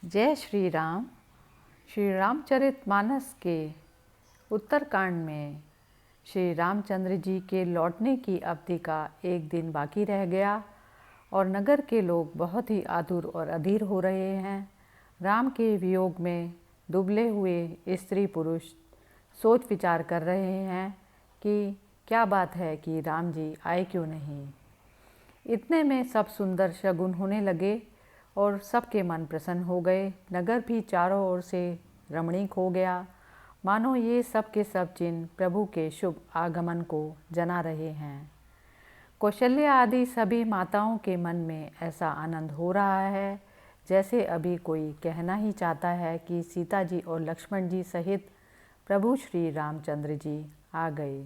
जय श्री राम। श्री रामचरितमानस के उत्तरकांड में श्री रामचंद्र जी के लौटने की अवधि का एक दिन बाकी रह गया और नगर के लोग बहुत ही आतुर और अधीर हो रहे हैं। राम के वियोग में दुबले हुए स्त्री पुरुष सोच विचार कर रहे हैं कि क्या बात है कि राम जी आए क्यों नहीं। इतने में सब सुंदर शगुन होने लगे और सबके मन प्रसन्न हो गए। नगर भी चारों ओर से रमणीक हो गया, मानो ये सब के सब चिन्ह प्रभु के शुभ आगमन को जना रहे हैं। कौशल्या आदि सभी माताओं के मन में ऐसा आनंद हो रहा है जैसे अभी कोई कहना ही चाहता है कि सीता जी और लक्ष्मण जी सहित प्रभु श्री रामचंद्र जी आ गए।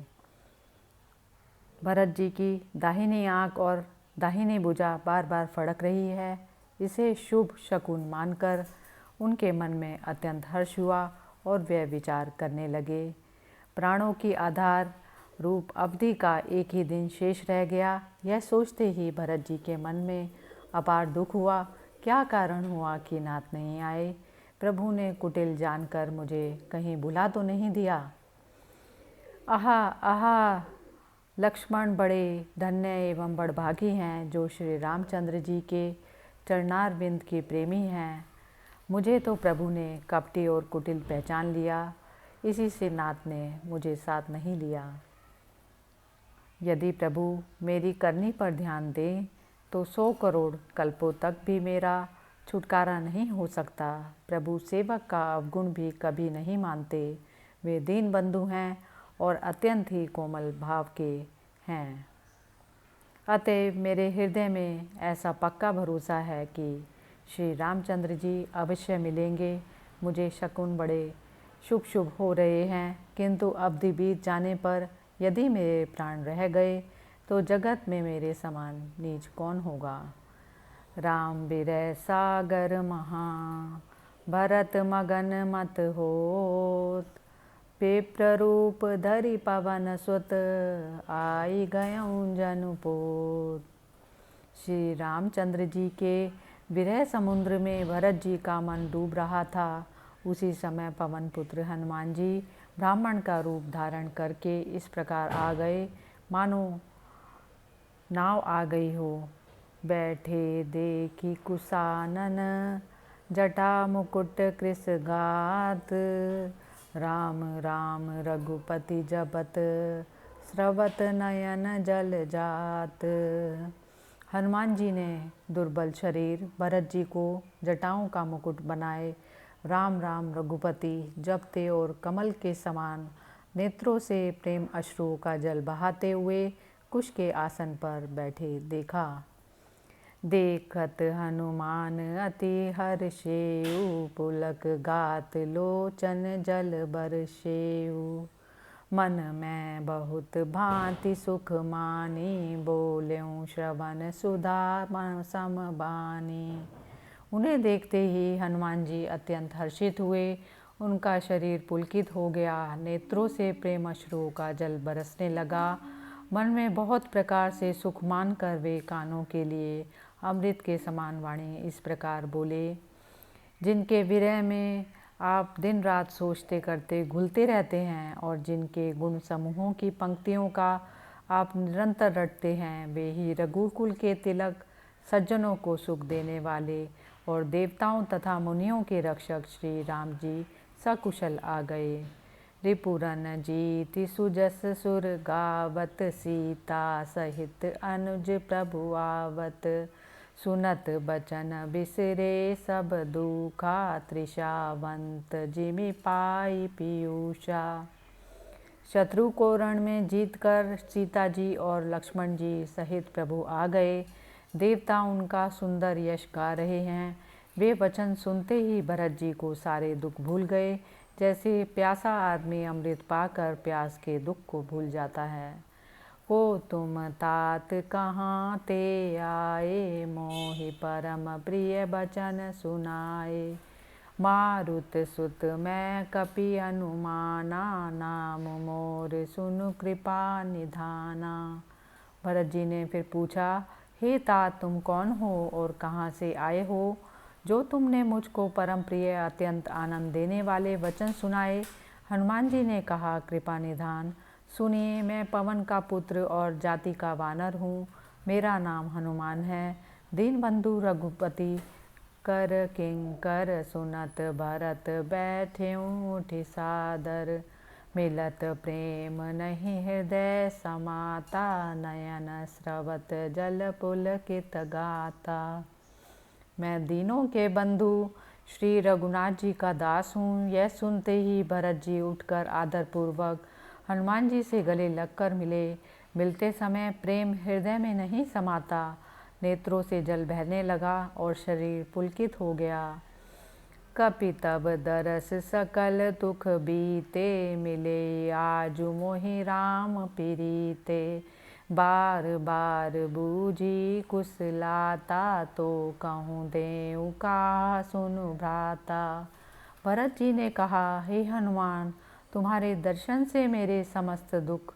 भरत जी की दाहिनी आंख और दाहिनी भुजा बार बार फड़क रही है। इसे शुभ शकुन मानकर उनके मन में अत्यंत हर्ष हुआ और वे विचार करने लगे। प्राणों की आधार रूप अवधि का एक ही दिन शेष रह गया। यह सोचते ही भरत जी के मन में अपार दुख हुआ। क्या कारण हुआ कि नाथ नहीं आए? प्रभु ने कुटिल जानकर मुझे कहीं भुला तो नहीं दिया? आहा आहा, लक्ष्मण बड़े धन्य एवं बड़भागी हैं जो श्री रामचंद्र जी के चरणारविंद के प्रेमी हैं। मुझे तो प्रभु ने कपटी और कुटिल पहचान लिया, इसी से नाथ ने मुझे साथ नहीं लिया। यदि प्रभु मेरी करनी पर ध्यान दें तो 100 करोड़ कल्पों तक भी मेरा छुटकारा नहीं हो सकता। प्रभु सेवक का अवगुण भी कभी नहीं मानते। वे दीन बंधु हैं और अत्यंत ही कोमल भाव के हैं। अतएव मेरे हृदय में ऐसा पक्का भरोसा है कि श्री रामचंद्र जी अवश्य मिलेंगे। मुझे शकुन बड़े शुभ शुभ हो रहे हैं, किंतु अवधि बीत जाने पर यदि मेरे प्राण रह गए तो जगत में मेरे समान नीच कौन होगा। राम विरह सागर महा, भरत मगन मत होत। विप्ररूप धरि पवन सुत, आई गयऊँ जनुपोत। श्री रामचंद्र जी के विरह समुद्र में भरत जी का मन डूब रहा था। उसी समय पवन पुत्र हनुमान जी ब्राह्मण का रूप धारण करके इस प्रकार आ गए मानो नाव आ गई हो। बैठे देखी कुशानन, जटा मुकुट कृष गात। राम राम रघुपति जपत, स्रवत नयन जल जात। हनुमान जी ने दुर्बल शरीर भरत जी को जटाओं का मुकुट बनाए राम राम रघुपति जपते और कमल के समान नेत्रों से प्रेम अश्रुओं का जल बहाते हुए कुश के आसन पर बैठे देखा। देखत हनुमान अति हर्षेउ, पुलक गात लोचन जल बरसेउ। मन में बहुत भांति सुख मानी, बोलें श्रवण सुधा सम बानी। उन्हें देखते ही हनुमान जी अत्यंत हर्षित हुए। उनका शरीर पुलकित हो गया, नेत्रों से प्रेम अश्रुओं का जल बरसने लगा। मन में बहुत प्रकार से सुख मानकर वे कानों के लिए अमृत के समान वाणी इस प्रकार बोले। जिनके विरह में आप दिन रात सोचते करते घुलते रहते हैं और जिनके गुण समूहों की पंक्तियों का आप निरंतर रटते हैं, वे ही रघुकुल के तिलक, सज्जनों को सुख देने वाले और देवताओं तथा मुनियों के रक्षक श्री राम जी सकुशल आ गए। रिपुरन जीति सुजस सुर गावत, सीता सहित अनुज प्रभु आवत। सुनत बचन बिसरे सब दुखा, तृषावंत जिमि पाई पीयूषा। शत्रु को रण में जीतकर सीता जी और लक्ष्मण जी सहित प्रभु आ गए। देवता उनका सुंदर यश गा रहे हैं। वे वचन सुनते ही भरत जी को सारे दुख भूल गए, जैसे प्यासा आदमी अमृत पाकर प्यास के दुख को भूल जाता है। को तुम तात कहाँ ते आए, मोहि परम प्रिय बचन सुनाए। मारुत सुत मैं कपि अनुमाना, नाम मोर सुनु कृपा निधाना। भरत जी ने फिर पूछा, हे तात तुम कौन हो और कहाँ से आए हो? जो तुमने मुझको परम प्रिय अत्यंत आनंद देने वाले वचन सुनाए। हनुमान जी ने कहा, कृपा निधान सुनिए, मैं पवन का पुत्र और जाति का वानर हूँ। मेरा नाम हनुमान है। दीन बंधु रघुपति कर किंकर सुनत भरत बैठे उठि सादर। मिलत प्रेम नहीं हृदय समाता, नयन स्रवत जल पुलकित गाता। मैं दीनों के बंधु श्री रघुनाथ जी का दास हूँ। यह सुनते ही भरत जी उठकर आदरपूर्वक हनुमान जी से गले लगकर मिले। मिलते समय प्रेम हृदय में नहीं समाता, नेत्रों से जल बहने लगा और शरीर पुलकित हो गया। कपि तब दरस सकल दुख बीते, मिले आजु मोहि राम पीरीते। बार बार बूझी कुशलाता, तो कहूँ देऊँ का सुनु भ्राता। भरत जी ने कहा, हे हनुमान, तुम्हारे दर्शन से मेरे समस्त दुख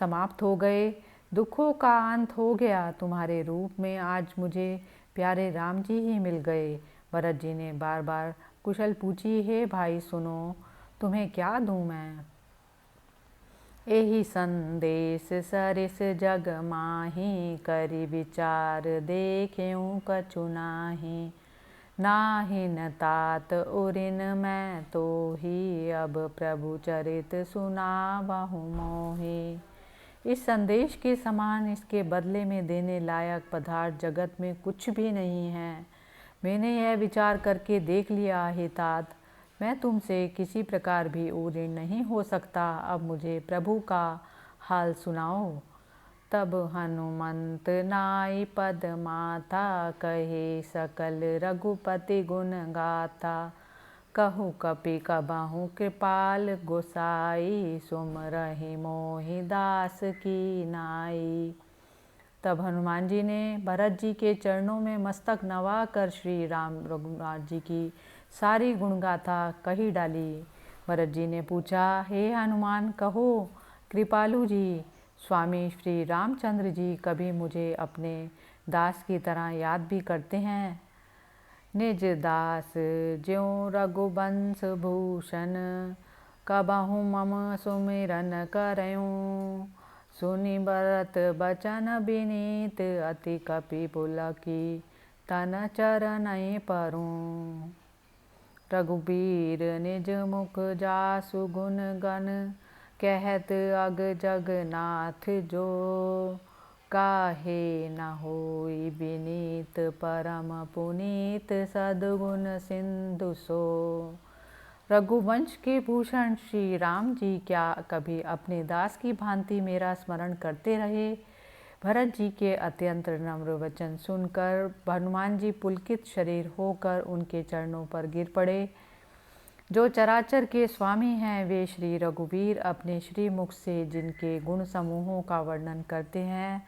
समाप्त हो गए, दुखों का अंत हो गया। तुम्हारे रूप में आज मुझे प्यारे राम जी ही मिल गए। भरत जी ने बार बार कुशल पूछी, हे भाई सुनो, तुम्हें क्या दूँ मैं। एहि संदेश सरिस जग माही, करि विचार देखेऊँ कछु नाही। नाहिन तात उरिन मैं तोहि, अब प्रभु चरित सुनावहु मोहि। इस संदेश के समान इसके बदले में देने लायक पदार्थ जगत में कुछ भी नहीं है। मैंने यह विचार करके देख लिया, हे तात, मैं तुमसे किसी प्रकार भी ऊऋण नहीं हो सकता। अब मुझे प्रभु का हाल सुनाओ। तब हनुमंत नाई पद माथा, कहे सकल रघुपति गुण गाथा। कहु कपि कबहु कृपाल गोसाई, सुमरहि मोहि दास की नाई। तब हनुमान जी ने भरत जी के चरणों में मस्तक नवा कर श्री राम रघुनाथ जी की सारी गुणगाथा कही डाली। भरत जी ने पूछा, हे हनुमान, कहो कृपालु जी, स्वामी श्री रामचंद्र जी कभी मुझे अपने दास की तरह याद भी करते हैं। निज दास ज्यों रघुवंश भूषण, कबहु मम सुमिरन करयूं। सुनि भरत बचन विनीत, अति कपि पुलकी तन चरणहि परूं। रघुबीर निज मुख जासु गुण गण, कहत अग जगन्नाथ जो। काहे न होई विनीत परम पुनीत, सद्गुण सिंधु सो। रघुवंश के भूषण श्री राम जी क्या कभी अपने दास की भांति मेरा स्मरण करते रहे। भरत जी के अत्यंत नम्र वचन सुनकर हनुमान जी पुलकित शरीर होकर उनके चरणों पर गिर पड़े। जो चराचर के स्वामी हैं, वे श्री रघुवीर अपने श्री मुख से जिनके गुण समूहों का वर्णन करते हैं,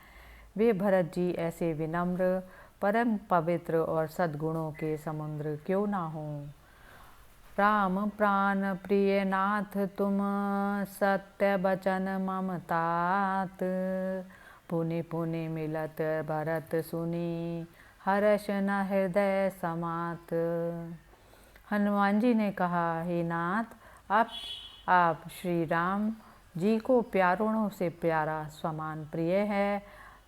वे भरत जी ऐसे विनम्र, परम पवित्र और सद्गुणों के समुद्र क्यों ना हों। राम प्राण प्रिय नाथ तुम, सत्य बचन मम तात। पुनि पुनि मिलत भरत सुनी, हर्ष न हृदय समात। हनुमान जी ने कहा, हे नाथ, आप श्री राम जी को प्यारों से प्यारा समान प्रिय है।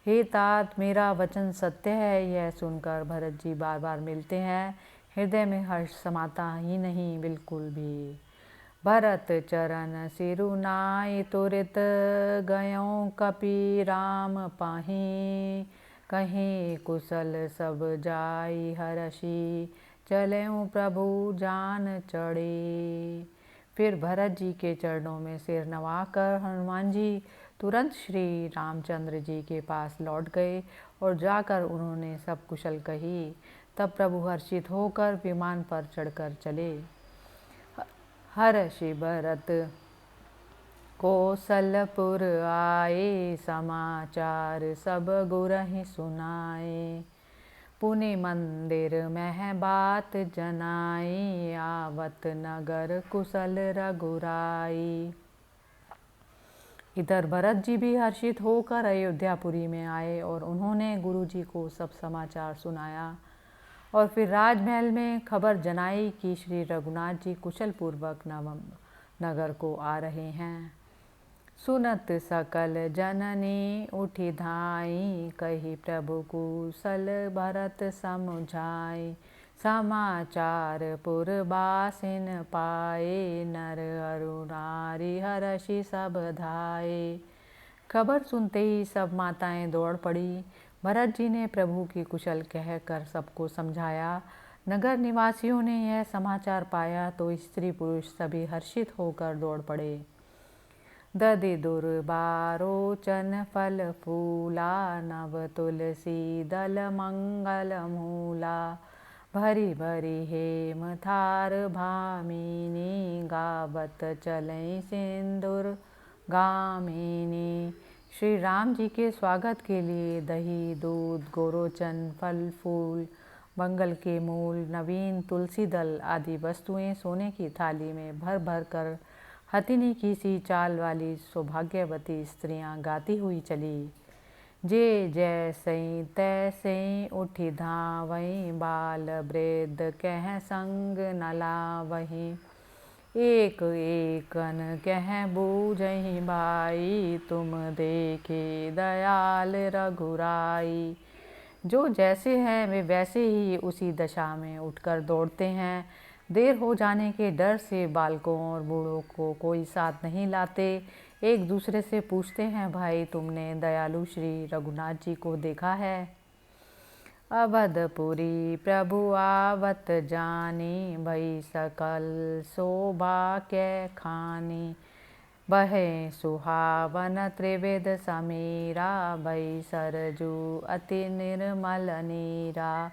हे तात, मेरा वचन सत्य है। यह सुनकर भरत जी बार बार मिलते हैं। हृदय में हर्ष समाता ही नहीं, बिल्कुल भी। भरत चरण सिरु नाई, तुरित गयों कपि राम पाहि। कहीं कुशल सब जाई हरषि, चलें प्रभु जान चढ़े। फिर भरत जी के चरणों में सिर नवाकर हनुमान जी तुरंत श्री रामचंद्र जी के पास लौट गए और जाकर उन्होंने सब कुशल कही। तब प्रभु हर्षित होकर विमान पर चढ़कर चले। हर्षि भरत कौशलपुर आए, समाचार सब गुरहि सुनाए। पुनि मंदिर मह बात जनाई, आवत नगर कुशल रघुराई। इधर भरत जी भी हर्षित होकर अयोध्यापुरी में आए और उन्होंने गुरु जी को सब समाचार सुनाया। और फिर राजमहल में खबर जनाई कि श्री रघुनाथ जी कुशल पूर्वक नगर को आ रहे हैं। सुनत सकल जननी उठी धाई, कही प्रभु कुशल भरत समुझाई। समाचार पुरबासिन पाए, नर अरु नारी हर्षि सब धाये। खबर सुनते ही सब माताएं दौड़ पड़ी। भरत जी ने प्रभु की कुशल कहकर सबको समझाया। नगर निवासियों ने यह समाचार पाया तो स्त्री पुरुष सभी हर्षित होकर दौड़ पड़े। दधि दुर्बारोचन फल फूला, नव तुलसी दल मंगल मूला। भरी भरी हेम थार भामिनी, गावत चलें सिंदूर गामिनी। श्री राम जी के स्वागत के लिए दही दूध गोरोचन फल फूल मंगल के मूल नवीन तुलसी दल आदि वस्तुएं सोने की थाली में भर भर कर हथिनी की सी चाल वाली सौभाग्यवती स्त्रियां गाती हुई चली। जे जैसे तैसे उठी धावहीं, बाल वृद्ध कह संग न लावहीं। एक एकन कह बूझहीं भाई, तुम देखे दयाल रघुराई। जो जैसे हैं वे वैसे ही उसी दशा में उठकर दौड़ते हैं। देर हो जाने के डर से बालकों और बूढ़ों को कोई साथ नहीं लाते। एक दूसरे से पूछते हैं, भाई तुमने दयालु श्री रघुनाथ जी को देखा है? अवधपुरी प्रभु आवत जानी, भई सकल शोभा कै खानी। बहे सुहावन त्रिविध समीरा, भई सरजू अति निर्मल नीरा।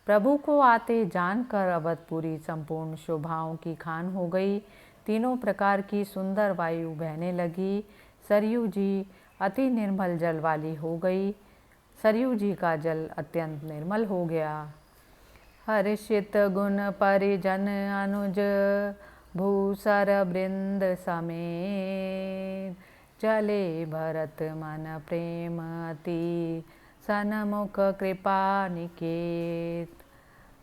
प्रभु को आते जानकर अवधपुरी संपूर्ण शोभाओं की खान हो गई। तीनों प्रकार की सुंदर वायु बहने लगी। सरयू जी अति निर्मल जल वाली हो गई। सरयू जी का जल अत्यंत निर्मल हो गया। हर्षित गुण परिजन अनुज, भूसर वृंद समेत। चले भरत मन प्रेम अति, सनमुख कृपा निकेत।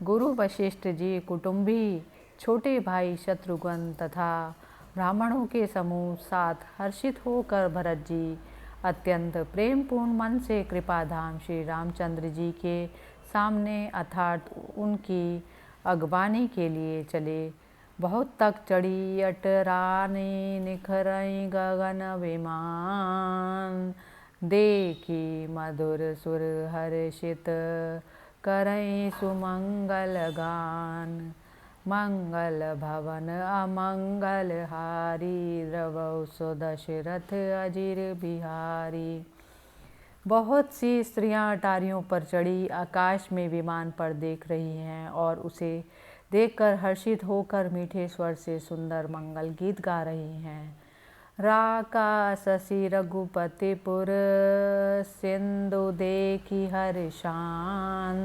गुरु वशिष्ठ जी कुटुंबी, छोटे भाई शत्रुघ्न तथा ब्राह्मणों के समूह साथ हर्षित होकर भरत जी अत्यंत प्रेमपूर्ण मन से कृपाधाम श्री रामचंद्र जी के सामने अर्थात उनकी अगवानी के लिए चले। बहुत तक चढ़ी अटरानी, निखरई गगन विमान। देखी मधुर सुर हर्षित, करई सुमंगल गान। मंगल भवन अमंगल हारी, द्रवौ सो दशरथ अजिर बिहारी। बहुत सी स्त्रियां अटारियों पर चढ़ी आकाश में विमान पर देख रही हैं और उसे देखकर हर्षित होकर मीठे स्वर से सुंदर मंगल गीत गा रही हैं। राका शशि रघुपतिपुर, सिंधु देखी हर्षान।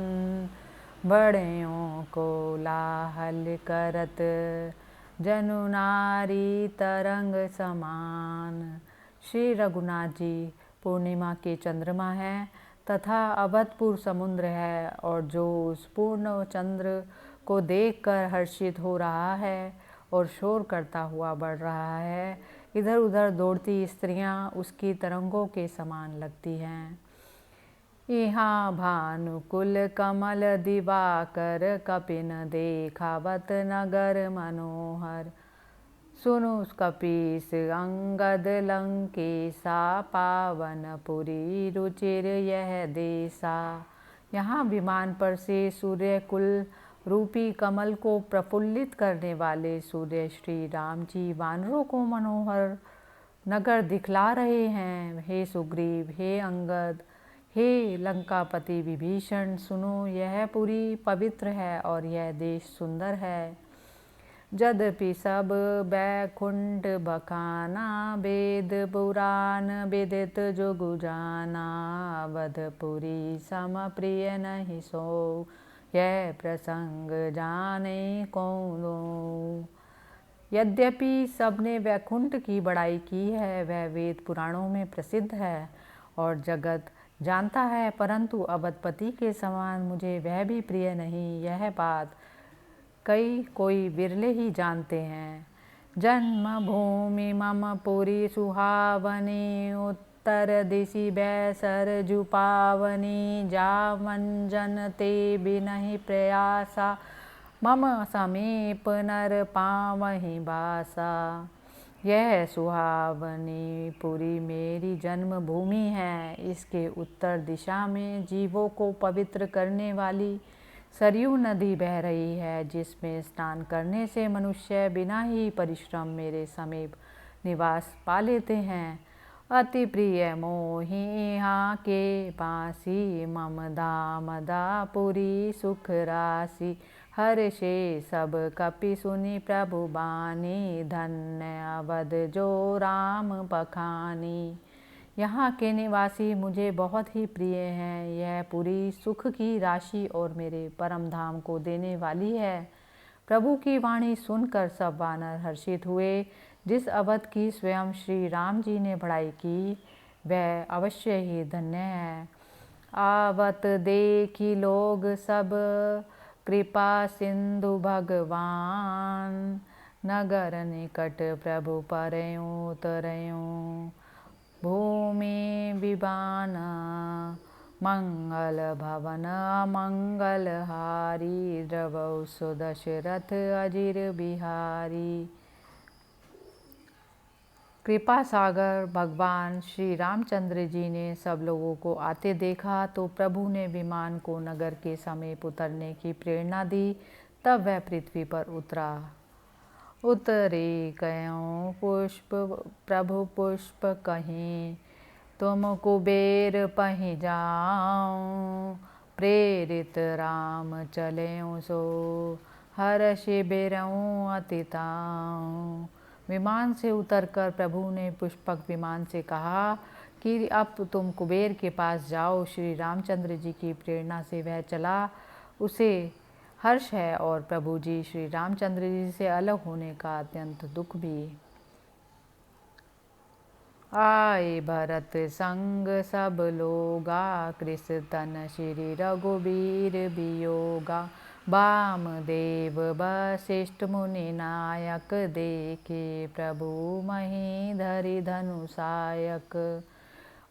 बड़यों को लाहल करत, जनु नारी तरंग समान। श्री रघुनाथ जी पूर्णिमा के चंद्रमा हैं तथा अवधपुर समुद्र है, और जो उस पूर्ण चंद्र को देखकर हर्षित हो रहा है और शोर करता हुआ बढ़ रहा है, इधर उधर दौड़ती स्त्रियां उसकी तरंगों के समान लगती हैं। यहाँ भानुकुल कमल दिवाकर, कपिन देखावत नगर मनोहर। सुनु कपीस अंगद लंकेसा, पावनपुरी रुचिर यह देसा। यहाँ विमान पर से सूर्य कुल रूपी कमल को प्रफुल्लित करने वाले सूर्य श्री राम जी वानरों को मनोहर नगर दिखला रहे हैं। हे सुग्रीव, हे अंगद, हे लंकापति विभीषण, सुनो, यह पुरी पवित्र है और यह देश सुंदर है। यद्यपि सब बैकुंठ बखाना, वेद पुराण विदित जुगु जाना। अवधपुरी सम प्रिय नहीं सो, यह प्रसंग जाने कौन। यद्यपि सबने वैकुंठ की बड़ाई की है, वह वेद पुराणों में प्रसिद्ध है और जगत जानता है, परंतु अवधपति के समान मुझे वह भी प्रिय नहीं। यह बात कोई बिरले ही जानते हैं। जन्मभूमि मम पुरी सुहावनी, उत्तर दिशि बैसर जुपावनी। जावन जन ते बिनहि प्रयासा, मम समीप नर पावहि बासा। यह सुहावनी पुरी मेरी जन्मभूमि है। इसके उत्तर दिशा में जीवों को पवित्र करने वाली सरयू नदी बह रही है, जिसमें स्नान करने से मनुष्य बिना ही परिश्रम मेरे समीप निवास पा लेते हैं। अति प्रिय मोहि यहाँ के बासी, मम धाम दापुरी सुख राशि। हर्षे सब कपि सुनि प्रभु बानी, धन्य अवध जो राम बखानी। यहाँ के निवासी मुझे बहुत ही प्रिय हैं। यह पूरी सुख की राशि और मेरे परम धाम को देने वाली है। प्रभु की वाणी सुनकर सब वानर हर्षित हुए। जिस अवध की स्वयं श्री राम जी ने बड़ाई की, वह अवश्य ही धन्य है। आवत देखी लोग सब, कृपा सिंधु भगवान। नगर निकट प्रभु परयों तरयों, भूमि विबान मंगल भवन अमंगल हारी। द्रवौ सुदशरथ अजिर बिहारी। कृपा सागर भगवान श्री रामचंद्र जी ने सब लोगों को आते देखा तो प्रभु ने विमान को नगर के समीप उतरने की प्रेरणा दी। तब वह पृथ्वी पर उतरा। उतरे कयों पुष्प प्रभु पुष्प कहीं, तुम कुबेर पहि जाऊं। प्रेरित राम चलें सो, हर्षि बिरऊं अति ताऊं। विमान से उतरकर प्रभु ने पुष्पक विमान से कहा कि अब तुम कुबेर के पास जाओ। श्री रामचंद्र जी की प्रेरणा से वह चला। उसे हर्ष है और प्रभु जी श्री रामचंद्र जी से अलग होने का अत्यंत दुख भी। आए भरत संग सब लोगा, कृष तन श्री रघुबीर वियोगा। वामदेव वशिष्ठ मुनि नायक, देखे प्रभु मही धरि धनुषायक।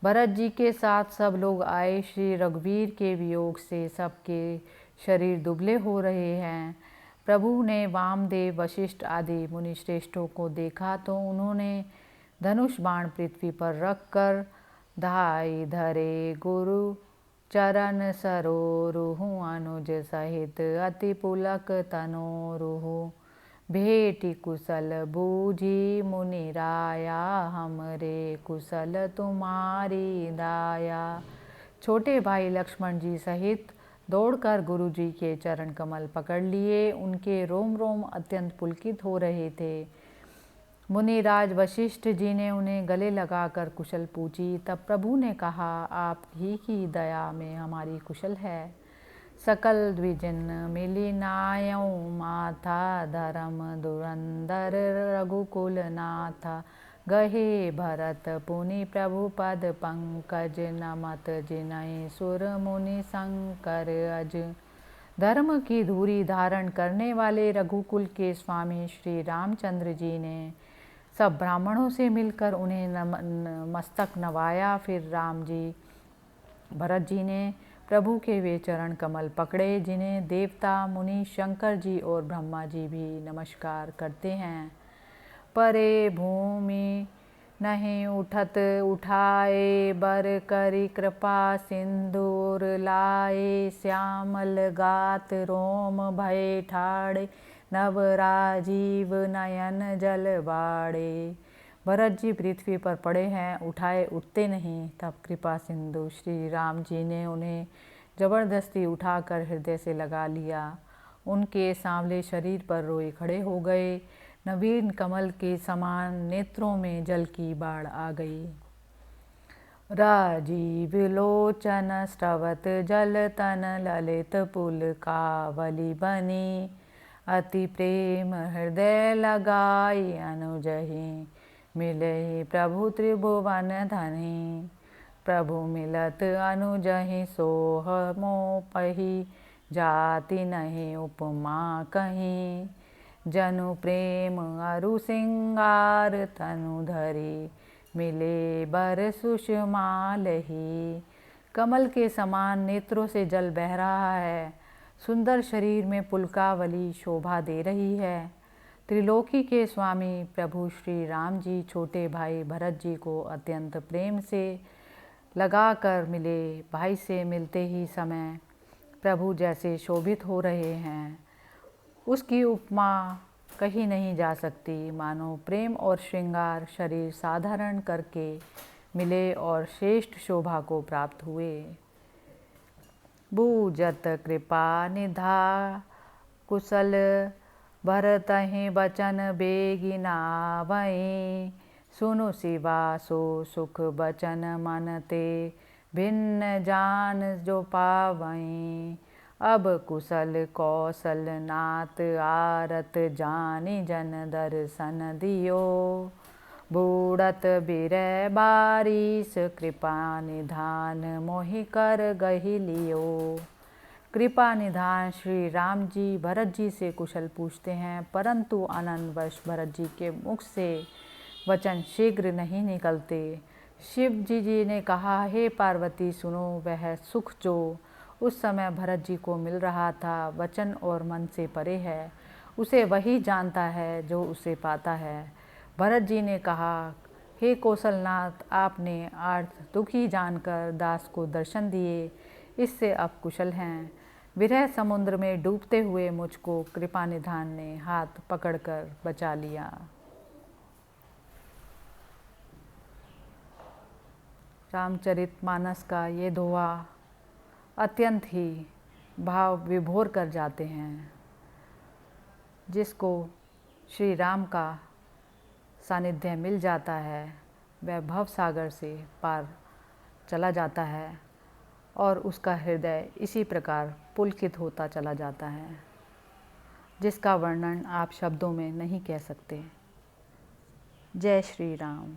भरत जी के साथ सब लोग आए। श्री रघुवीर के वियोग से सबके शरीर दुबले हो रहे हैं। प्रभु ने वामदेव वशिष्ठ आदि मुनि श्रेष्ठों को देखा तो उन्होंने धनुष बाण पृथ्वी पर रखकर धाई धरे गुरु चरण सरोरुहु। अनुज सहित अति पुलक तनोरुहु, भेटी कुशल बूझी मुनि राया। हमरे कुशल तुम्हारी दाया। छोटे भाई लक्ष्मण जी सहित दौड़कर गुरु जी के चरण कमल पकड़ लिए। उनके रोम रोम अत्यंत पुलकित हो रहे थे। मुनिराज वशिष्ठ जी ने उन्हें गले लगाकर कुशल पूछी। तब प्रभु ने कहा, आप ही की दया में हमारी कुशल है। सकल द्विजन मिली नायऊ माथा, धर्म धुरंधर रघुकुल नाथा। गहे भरत पुनि प्रभु पद पंकज, नमत जिनहि सुर मुनि शंकर अज। धर्म की धूरी धारण करने वाले रघुकुल के स्वामी श्री रामचंद्र जी ने सब ब्राह्मणों से मिलकर उन्हें मस्तक नवाया। फिर राम जी भरत जी ने प्रभु के वे चरण कमल पकड़े जिन्हें देवता मुनि शंकर जी और ब्रह्मा जी भी नमस्कार करते हैं। परे भूमि नहीं उठत उठाए, बर करी कृपा सिंदूर लाए। श्यामल गात रोम भय ठाड़े, नव राजीव नयन जल बाड़े। भरत जी पृथ्वी पर पड़े हैं, उठाए उठते नहीं। तब कृपा सिंधु श्री राम जी ने उन्हें जबरदस्ती उठाकर हृदय से लगा लिया। उनके सांवले शरीर पर रोए खड़े हो गए। नवीन कमल के समान नेत्रों में जल की बाढ़ आ गई। राजीव लोचन स्रवत जल तन, ललित पुल कावली बनी। अति प्रेम हृदय लगाई अनुजहि, मिले प्रभु त्रिभुवन धनी। प्रभु मिलत अनुजहि सोह मोपहि, जाति नहीं उपमा कहीं। जनु प्रेम अरु सिंगार तनु धरी, मिले बर सुषमालही। कमल के समान नेत्रों से जल बह रहा है, सुंदर शरीर में पुलकावली शोभा दे रही है। त्रिलोकी के स्वामी प्रभु श्री राम जी छोटे भाई भरत जी को अत्यंत प्रेम से लगा कर मिले। भाई से मिलते ही समय प्रभु जैसे शोभित हो रहे हैं, उसकी उपमा कही नहीं जा सकती। मानो प्रेम और श्रृंगार शरीर साधारण करके मिले और श्रेष्ठ शोभा को प्राप्त हुए। बूझत कृपा निधा कुशल, भरतहि बचन बेगिना भई। सुनु शिवा सो सुख बचन मन ते, भिन्न जान जो पावई। अब कुशल कौशल नात आरत, जानी जन दर्शन दियो। बूढ़त बिरह बारिश, कृपा निधान मोहि कर गहि लियो। कृपा निधान श्री राम जी भरत जी से कुशल पूछते हैं, परंतु आनंदवश भरत जी के मुख से वचन शीघ्र नहीं निकलते। शिव जी ने कहा, हे पार्वती सुनो, वह सुख जो उस समय भरत जी को मिल रहा था वचन और मन से परे है। उसे वही जानता है जो उसे पाता है। भरत जी ने कहा, हे कौशलनाथ, आपने अर्थ दुखी जानकर दास को दर्शन दिए, इससे अब कुशल हैं। विरह समुद्र में डूबते हुए मुझको कृपा निधान ने हाथ पकड़कर बचा लिया। रामचरितमानस का ये दोहा अत्यंत ही भाव विभोर कर जाते हैं। जिसको श्री राम का सानिध्य मिल जाता है वह भव सागर से पार चला जाता है और उसका हृदय इसी प्रकार पुलकित होता चला जाता है, जिसका वर्णन आप शब्दों में नहीं कह सकते। जय श्री राम।